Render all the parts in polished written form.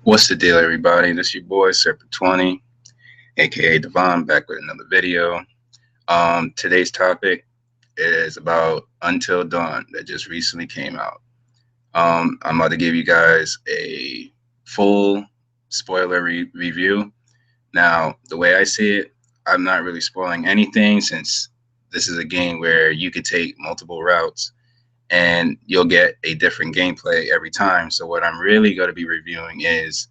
What's the deal, everybody? This your boy Serpent20, aka Devon, back with another video. Today's topic is about Until Dawn that just recently came out. I'm about to give you guys a full spoiler review. Now, the way I see it, I'm not really spoiling anything since this is a game where you could take multiple routes and you'll get a different gameplay every time. So what I'm really going to be reviewing is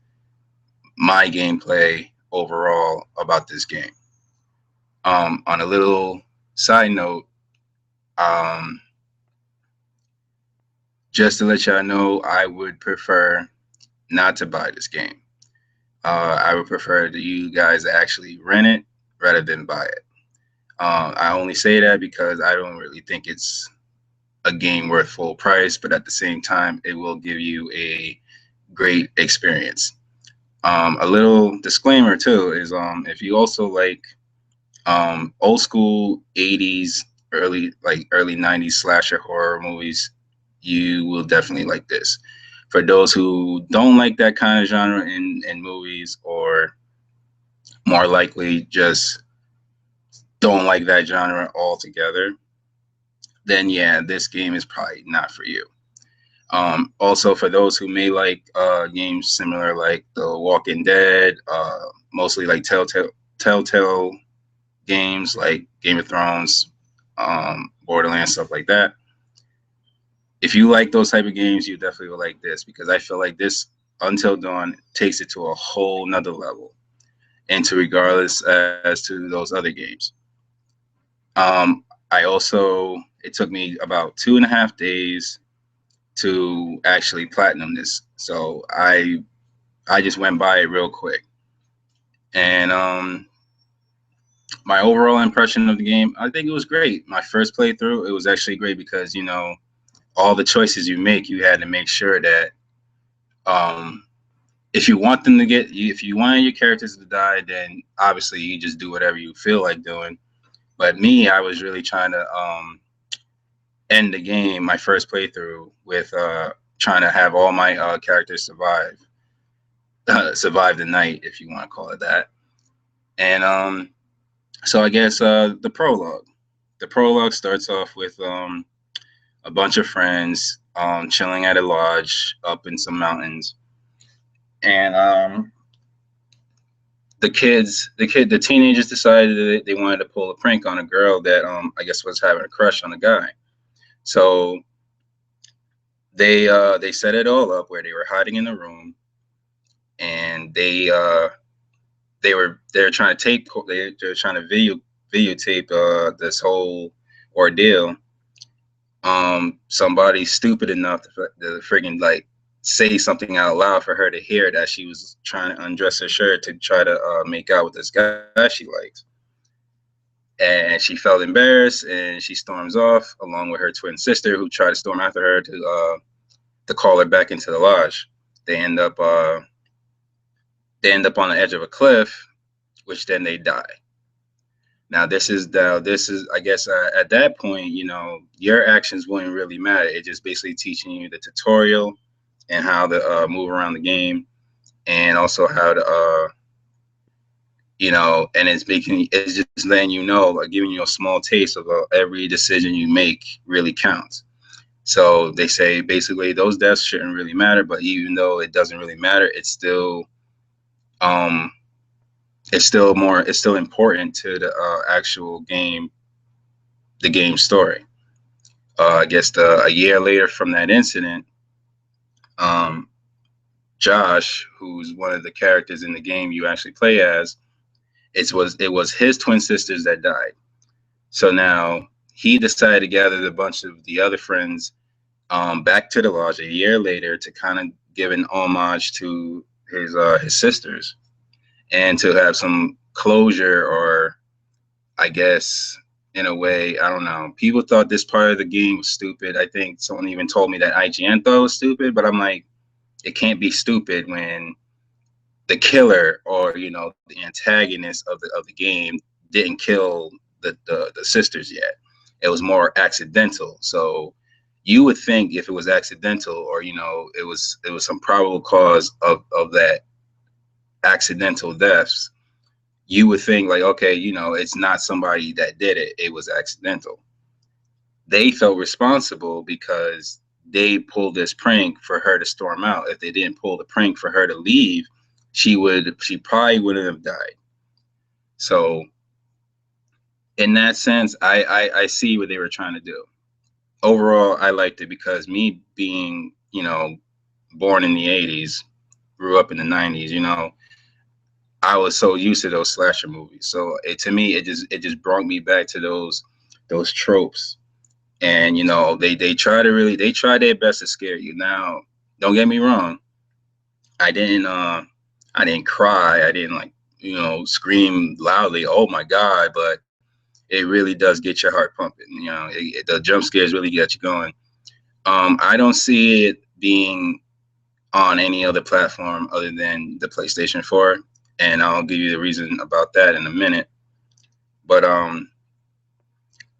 my gameplay overall about this game. On a little side note, um, just to let y'all know, I would prefer not to buy this game. I would prefer that you guys actually rent it rather than buy it. I only say that because I don't really think it's a game worth full price, but at the same time, it will give you a great experience. A little disclaimer too is if you also like old school 80s, early 90s slasher horror movies, you will definitely like this. For those who don't like that kind of genre in movies, or more likely just don't like that genre altogether, then yeah, this game is probably not for you. Also, for those who may like games similar like The Walking Dead, mostly like Telltale games like Game of Thrones, Borderlands, stuff like that. If you like those type of games, you definitely will like this, because I feel like this Until Dawn takes it to a whole nother level, and to regardless as to those other games. It took me about 2.5 days to actually platinum this, so I just went by it real quick. And my overall impression of the game, I think it was great. My first playthrough, it was actually great because, you know, all the choices you make, you had to make sure that if you want them to if you wanted your characters to die, then obviously you just do whatever you feel like doing. But me, I was really trying to end the game, my first playthrough, with trying to have all my characters survive the night, if you want to call it that. And so I guess the prologue. The prologue starts off with a bunch of friends chilling at a lodge up in some mountains, and the teenagers decided that they wanted to pull a prank on a girl that I guess was having a crush on a guy. So they set it all up where they were hiding in the room, and they're trying to they're trying to videotape this whole ordeal. Somebody stupid enough to friggin' like say something out loud for her to hear, that she was trying to undress her shirt to try to make out with this guy she likes. And she felt embarrassed, and she storms off along with her twin sister, who tried to storm after her to call her back into the lodge. They end up on the edge of a cliff, which then they die. Now this is I guess at that point, you know, your actions wouldn't really matter. It's just basically teaching you the tutorial and how to move around the game, and also how to you know, and it's just letting you know, like giving you a small taste of every decision you make really counts. So they say basically those deaths shouldn't really matter, but even though it doesn't really matter, it's still important to the actual game, the game story. I guess a year later from that incident, Josh, who's one of the characters in the game you actually play as, it was his twin sisters that died. So now he decided to gather a bunch of the other friends back to the lodge a year later to kind of give an homage to his sisters, and to have some closure, or I guess in a way, I don't know. People thought this part of the game was stupid. I think someone even told me that IGN thought it was stupid, but I'm like, it can't be stupid when the killer, or you know, the antagonist of the game didn't kill the sisters yet. It was more accidental. So you would think if it was accidental, or you know, it was some probable cause of that accidental deaths, you would think like, okay, you know, it's not somebody that did it, it was accidental. They felt responsible because they pulled this prank for her to storm out. If they didn't pull the prank for her to leave, she probably wouldn't have died. So in that sense, I see what they were trying to do. Overall, I liked it because me being, you know, born in the 80s, grew up in the 90s, you know, I was so used to those slasher movies. So to me, it just brought me back to those tropes. And you know, they try to really they try their best to scare you. Now, don't get me wrong, I didn't I didn't cry, I didn't like, you know, scream loudly, oh my God, but it really does get your heart pumping. You know, the jump scares really get you going. I don't see it being on any other platform other than the PlayStation 4, and I'll give you the reason about that in a minute. But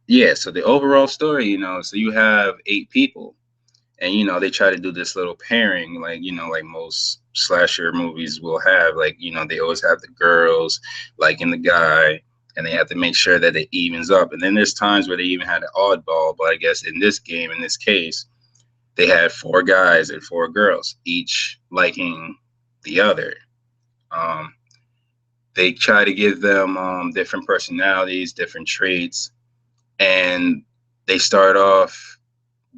yeah, so the overall story, you know, so you have 8 people, and you know they try to do this little pairing, like, you know, like most slasher movies will have, like, you know, they always have the girls liking the guy, and they have to make sure that it evens up. And then there's times where they even had an oddball, but I guess in this game, in this case, they had 4 guys and 4 girls, each liking the other. Um, they try to give them different personalities, different traits, and they start off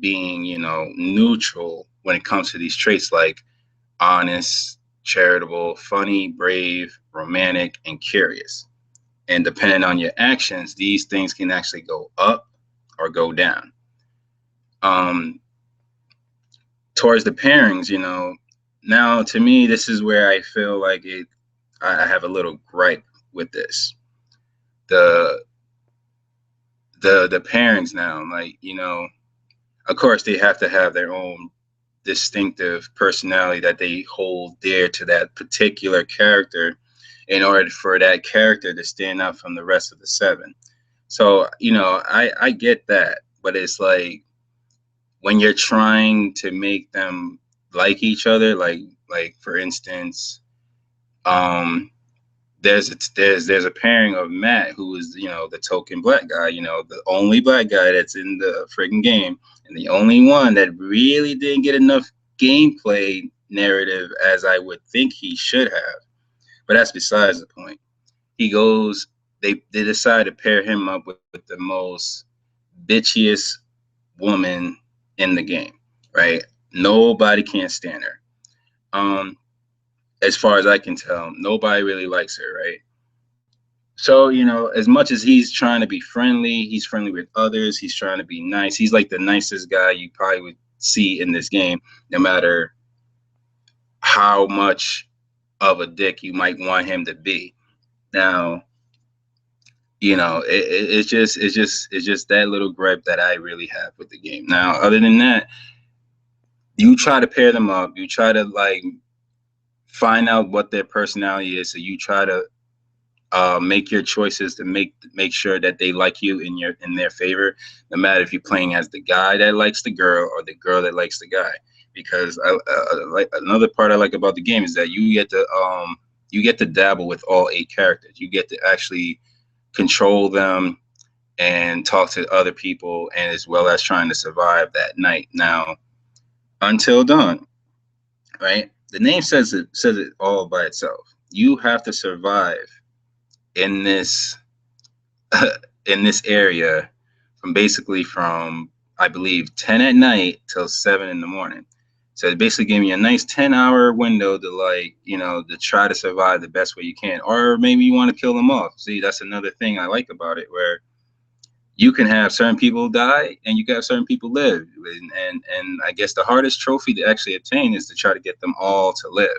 being, you know, neutral when it comes to these traits like honest, charitable, funny, brave, romantic, and curious. And depending on your actions, these things can actually go up or go down. Um, Towards the pairings, you know, now to me, this is where I feel like I have a little gripe with this. The the pairings now, like, you know, of course they have to have their own distinctive personality that they hold dear to that particular character in order for that character to stand out from the rest of the 7. So, you know, I get that, but it's like when you're trying to make them like each other, like for instance, um there's a pairing of Matt, who is, you know, the token black guy, you know, the only black guy that's in the friggin' game, and the only one that really didn't get enough gameplay narrative as I would think he should have. But that's besides the point. He goes, they decide to pair him up with the most bitchiest woman in the game, right? Nobody can stand her. Um, as far as I can tell, nobody really likes her, right? So, you know, as much as he's trying to be friendly, he's friendly with others, he's trying to be nice. He's like the nicest guy you probably would see in this game, no matter how much of a dick you might want him to be. Now, you know, it's just that little gripe that I really have with the game. Now, other than that, you try to pair them up, you try to like find out what their personality is, so you try to make your choices to make sure that they like you in their favor, no matter if you're playing as the guy that likes the girl or the girl that likes the guy. Because like another part I like about the game is that you get to dabble with all 8 characters. You get to actually control them and talk to other people, and as well as trying to survive that night. Now, until dawn, right? The name says it all by itself. You have to survive in this in this area from I believe 10 at night till 7 in the morning. So it basically gave me a nice 10-hour window to, like, you know, to try to survive the best way you can. Or maybe you want to kill them off. See, that's another thing I like about it, where you can have certain people die and you can have certain people live. And I guess the hardest trophy to actually obtain is to try to get them all to live.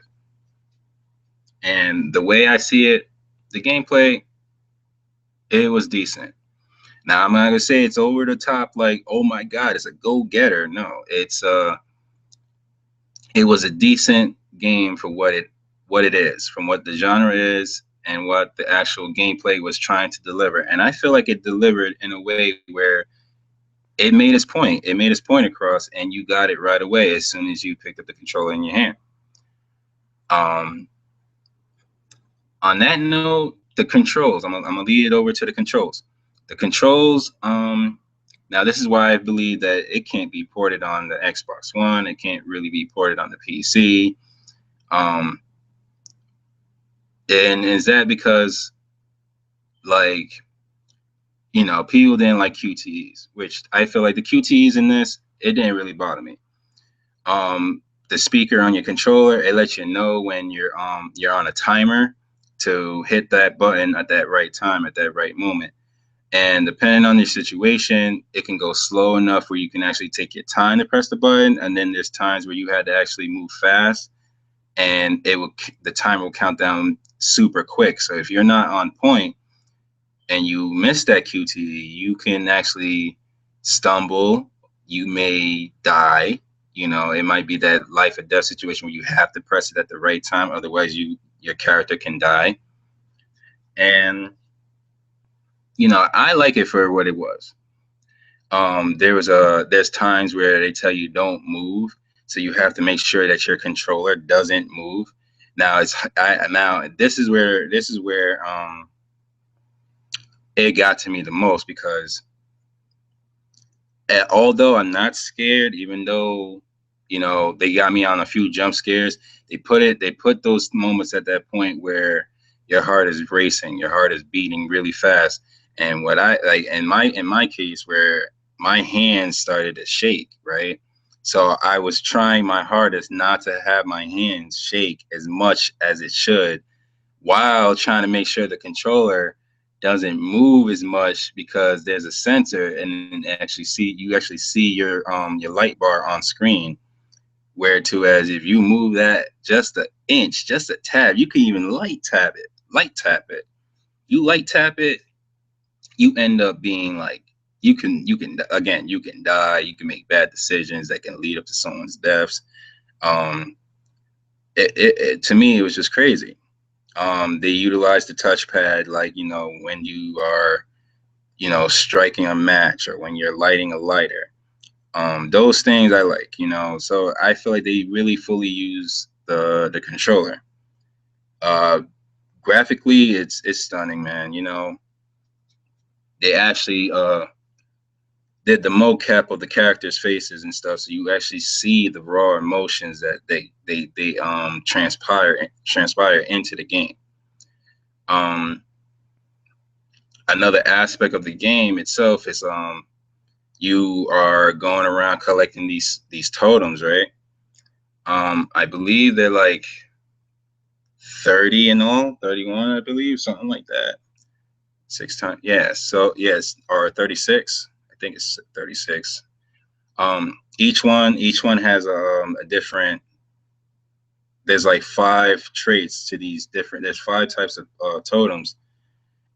And the way I see it, the gameplay, it was decent. Now, I'm not gonna say it's over the top, like, oh my God, it's a go-getter. No, it was a decent game for what it is, from what the genre is and what the actual gameplay was trying to deliver. And I feel like it delivered in a way where it made its point. It made its point across, and you got it right away as soon as you picked up the controller in your hand. Um, On that note, the controls. I'm gonna lead it over to the controls. The controls. Now this is why I believe that it can't be ported on the Xbox One. It can't really be ported on the PC. Um, and is that because, like, people didn't like QTEs, which I feel like the QTEs in this, it didn't really bother me. The speaker on your controller, it lets you know when you're on a timer to hit that button at that right time, at that right moment. And depending on your situation, it can go slow enough where you can actually take your time to press the button. And then there's times where you had to actually move fast, and the timer will count down super quick. So if you're not on point and you miss that QTE, you can actually stumble. You may die. It might be that life or death situation where you have to press it at the right time. Otherwise, your character can die. And I like it for what it was. There's times where they tell you don't move, so you have to make sure that your controller doesn't move. Now this is where it got to me the most, because although I'm not scared, even though they got me on a few jump scares, they put those moments at that point where your heart is racing, your heart is beating really fast. And what I like in my case, where my hands started to shake, right? So I was trying my hardest not to have my hands shake as much as it should, while trying to make sure the controller doesn't move as much, because there's a sensor, and you actually see your light bar on screen. Where to as if you move that just an inch, just a tab, you can even light tap it. You light tap it, you end up being like, you can die, you can make bad decisions that can lead up to someone's deaths. Um, to me, it was just crazy. They utilize the touchpad, like, when you are, striking a match, or when you're lighting a lighter. Those things I like, so I feel like they really fully use the controller. Uh, Graphically, it's stunning, man. They actually did the mocap of the characters' faces and stuff, so you actually see the raw emotions that they transpire into the game. Um, Another aspect of the game itself is you are going around collecting these totems, right? I believe they're like 30 in all, 31, I believe, something like that. 6 times, yeah. So yes, or 36. I think it's 36. Each one has a different. There's like 5 traits to these different. There's 5 types of totems,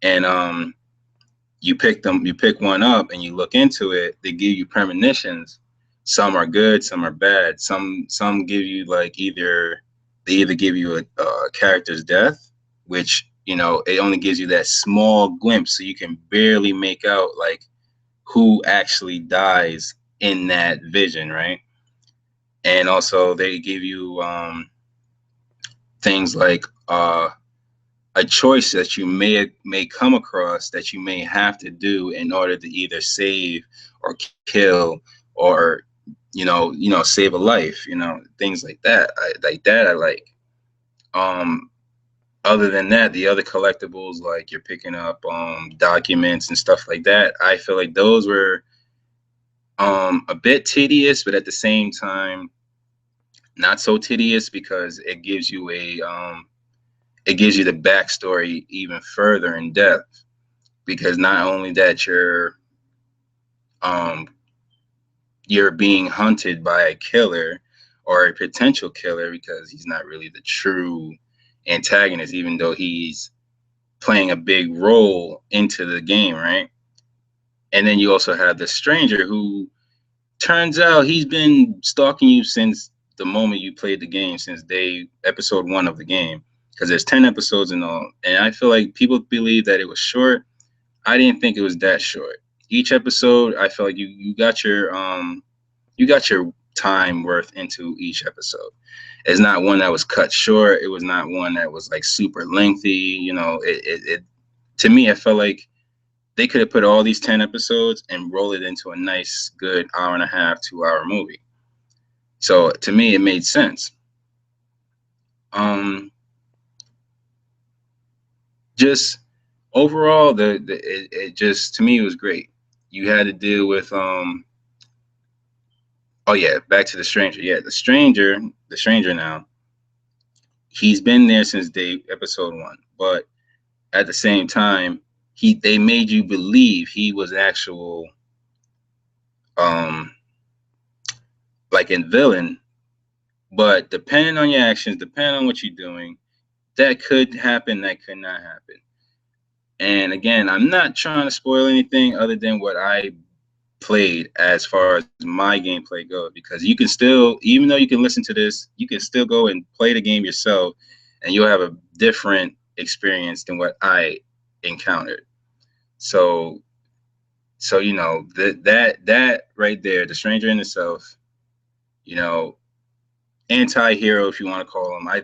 and you pick one up and you look into it. They give you premonitions. Some are good, some are bad. Some give you like they either give you a character's death, which it only gives you that small glimpse, so you can barely make out like who actually dies in that vision, right? And also they give you things like a choice that you may come across, that you may have to do in order to either save or kill, or save a life, things like that. I like. um Other than that, the other collectibles, like you're picking up documents and stuff like that, I feel like those were a bit tedious, but at the same time not so tedious, because it gives you the backstory even further in depth. Because not only that, um you're being hunted by a killer, or a potential killer, because he's not really the true antagonist, even though he's playing a big role into the game, right? And then you also have the stranger, who turns out he's been stalking you since the moment you played the game, since episode 1 of the game, because there's 10 episodes in all. And I feel like people believe that it was short. I didn't think it was that short. Each episode, I felt like you got your time worth into each episode. It's not one that was cut short. It was not one that was like super lengthy. You know, it to me, I felt like they could have put all these 10 episodes and roll it into a nice, good hour and a half, 2 hour movie. So to me, it made sense. Just overall, it just to me it was great. You had to deal with oh yeah, back to the stranger. Yeah, the stranger now. He's been there since day episode 1, but at the same time, they made you believe he was actual um like a villain. But depending on your actions, depending on what you're doing, that could happen, that could not happen. And again, I'm not trying to spoil anything other than what I played as far as my gameplay goes, because you can still, even though you can listen to this, you can still go and play the game yourself and you'll have a different experience than what I encountered. So you know, that right there, the stranger in itself, you know, anti-hero, if you want to call him. I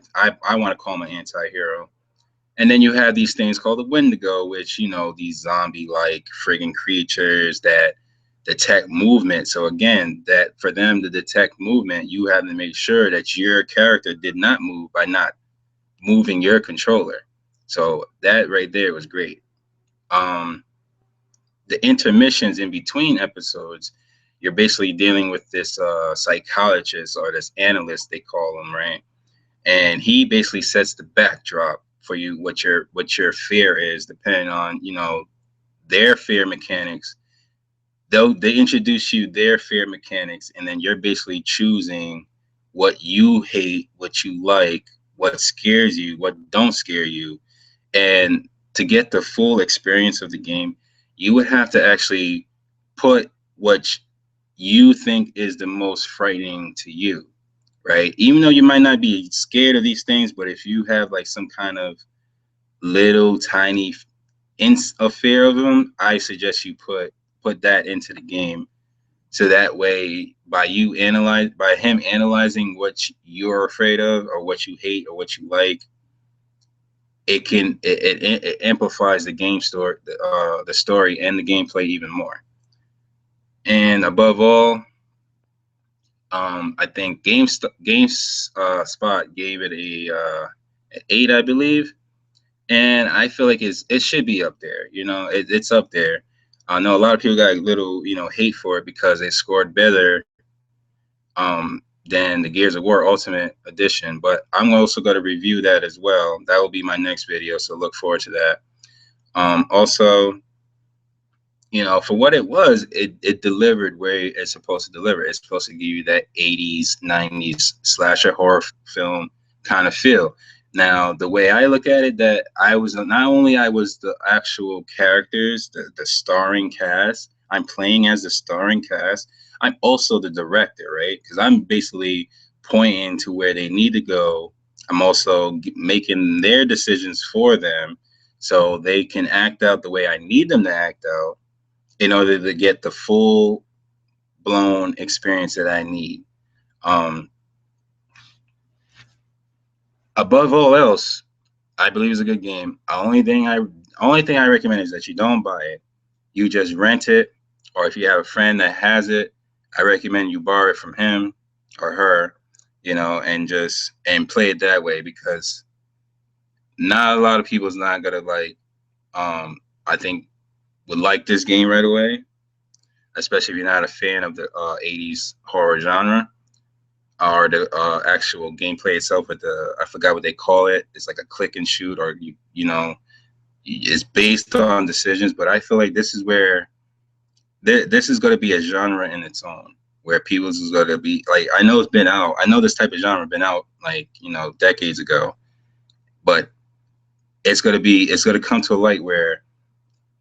want to call him an anti-hero. And then you have these things called the Wendigo, which, you know, these zombie-like friggin' creatures that detect movement. So again, that for them to detect movement, you have to make sure that your character did not move by not moving your controller. So that right there was great. The intermissions in between episodes, you're basically dealing with this psychologist or this analyst, they call him, right? And he basically sets the backdrop for you, what your fear is, depending on, you know, their fear mechanics. They introduce you their fear mechanics, and then you're basically choosing what you hate, what you like, what scares you, what don't scare you. And to get the full experience of the game, you would have to actually put what you think is the most frightening to you, right? Even though you might not be scared of these things, but if you have like some kind of little tiny a fear of them, I suggest you put that into the game. So that way, by him analyzing what you're afraid of or what you hate or what you like, it amplifies the game story, the story and the gameplay even more. And above all, I think Spot gave it an 8, I believe, and I feel like it should be up there. You know, it's up there. I know a lot of people got a little, you know, hate for it because it scored better than the Gears of War Ultimate Edition, but I'm also going to review that as well. That will be my next video, so look forward to that. Also, you know, for what it was, it delivered where it's supposed to deliver. It's supposed to give you that 80s, 90s slasher horror film kind of feel. Now, the way I look at it, that I was not only I was the actual characters, the starring cast, I'm playing as the starring cast, I'm also the director, right? Because I'm basically pointing to where they need to go. I'm also making their decisions for them so they can act out the way I need them to act out in order to get the full blown experience that I need. Um, Above all else, I believe it's a good game. Only thing I recommend is that you don't buy it. You just rent it, or if you have a friend that has it, I recommend you borrow it from him or her, you know, and play it that way, because not a lot of people's not gonna like. I think would like this game right away, especially if you're not a fan of the 80s horror genre or the actual gameplay itself with I forgot what they call it. It's like a click and shoot, or you know, it's based on decisions. But I feel like this is where this is going to be a genre in its own, where people's is going to be like, I know it's been out. I know this type of genre been out like, you know, decades ago, but it's going to come to a light where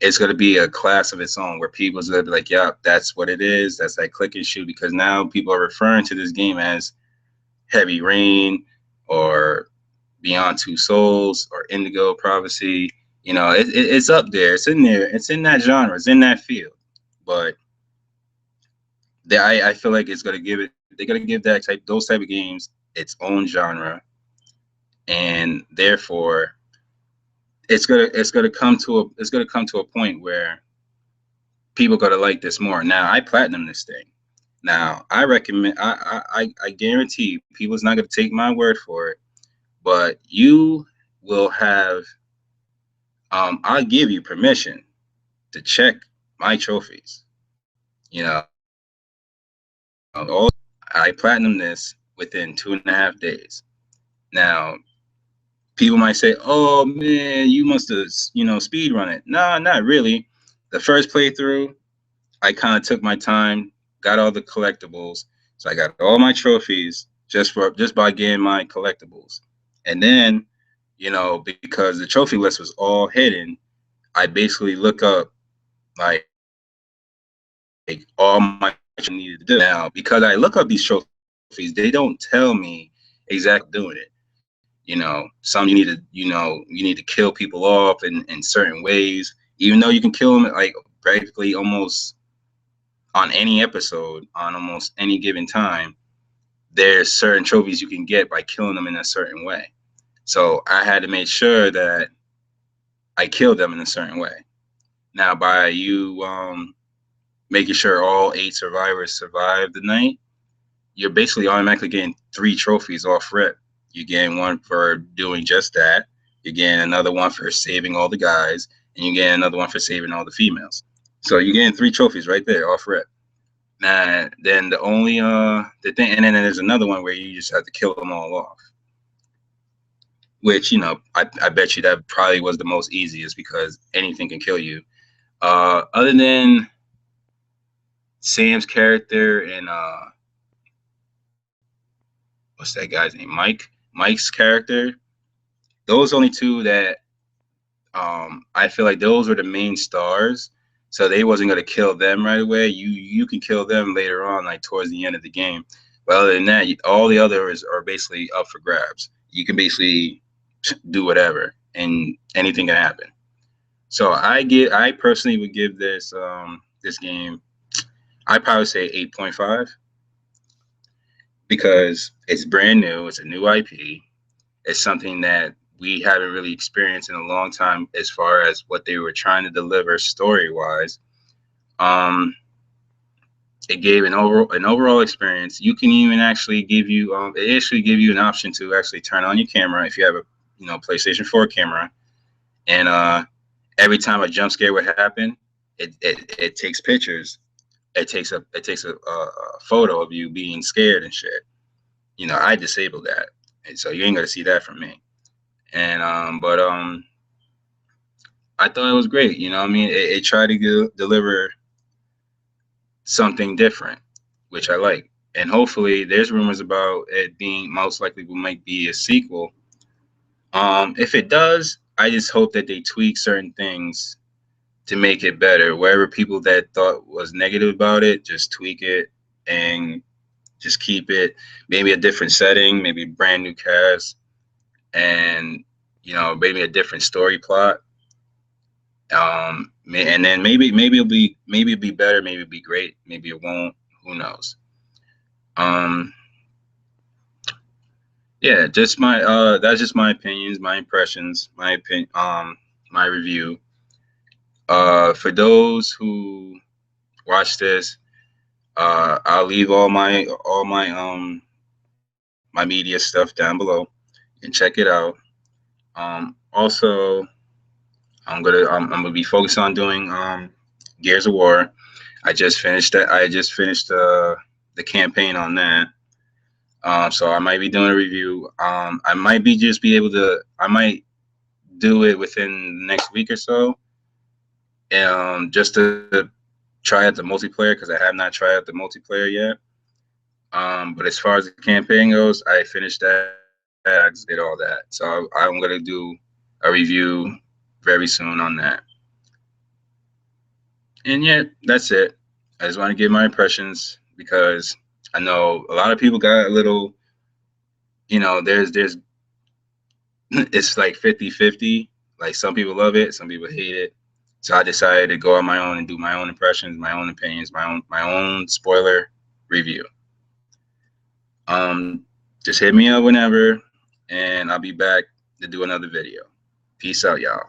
it's going to be a class of its own, where people's going to be like, yeah, that's what it is. That's that click and shoot, because now people are referring to this game as Heavy Rain or Beyond Two Souls or Indigo Prophecy. You know, it's up there. It's in there. It's in that genre. It's in that field. But I feel like it's going to give it give that those type of games its own genre, and therefore it's gonna come to a point where people gotta like this more. Now I platinum this thing. Now I recommend I guarantee people's not gonna take my word for it, but you will have I'll give you permission to check my trophies. You know, all I platinum this within 2.5 days. Now people might say, "Oh man, you must have speed run it." No, not really. The first playthrough, I kind of took my time, got all the collectibles, so I got all my trophies just by getting my collectibles, and then because the trophy list was all hidden, I basically look up like all my needed to do. Now because I look up these trophies, they don't tell me exactly doing it. Some you need to kill people off in certain ways, even though you can kill them like practically almost on any episode, on almost any given time. There's certain trophies you can get by killing them in a certain way. So I had to make sure that I killed them in a certain way. Now, by you making sure all 8 survivors survive the night, you're basically automatically getting 3 trophies off rip. You're getting one for doing just that. You're getting another one for saving all the guys, and you're getting another one for saving all the females. So you're getting 3 trophies right there off rip. Now, then the thing, and then there's another one where you just have to kill them all off. Which I bet you that probably was the most easiest because anything can kill you. Other than Sam's character and what's that guy's name? Mike's character. Those only 2 that I feel like those were the main stars. So they wasn't gonna kill them right away. You can kill them later on, like towards the end of the game. But other than that, all the others are basically up for grabs. You can basically do whatever, and anything can happen. So I personally would give this game, I probably say 8.5 because it's brand new. It's a new IP. It's something that we haven't really experienced in a long time as far as what they were trying to deliver story wise. It gave an overall experience. You can even actually give you an option to actually turn on your camera if you have a PlayStation 4 camera, and every time a jump scare would happen, it takes pictures. It takes a photo of you being scared and shit. I disabled that, and so you ain't gonna see that from me. And but I thought it was great. I mean, it tried to deliver something different, which I like. And hopefully, there's rumors about it being most likely might be a sequel. If it does, I just hope that they tweak certain things to make it better. Wherever people that thought was negative about it, just tweak it and just keep it. Maybe a different setting, maybe brand new cast, and maybe a different story plot. And then maybe it'll be better, maybe it'll be great, maybe it won't. Who knows? Yeah, just that's just my opinions, my impressions, my review. For those who watch this, I'll leave all my my media stuff down below and check it out. Also, I'm gonna be focused on doing Gears of War. I just finished that. I just finished the campaign on that. So I might be doing a review. I might I might do it within the next week or so. Just to try out the multiplayer because I have not tried out the multiplayer yet. But as far as the campaign goes, I finished that. I did all that. So I'm gonna do a review very soon on that. And yeah, that's it. I just want to give my impressions because I know a lot of people got a little, there's it's like 50-50. Like some people love it, some people hate it. So I decided to go on my own and do my own impressions, my own opinions, my own spoiler review. Just hit me up whenever, and I'll be back to do another video. Peace out, y'all.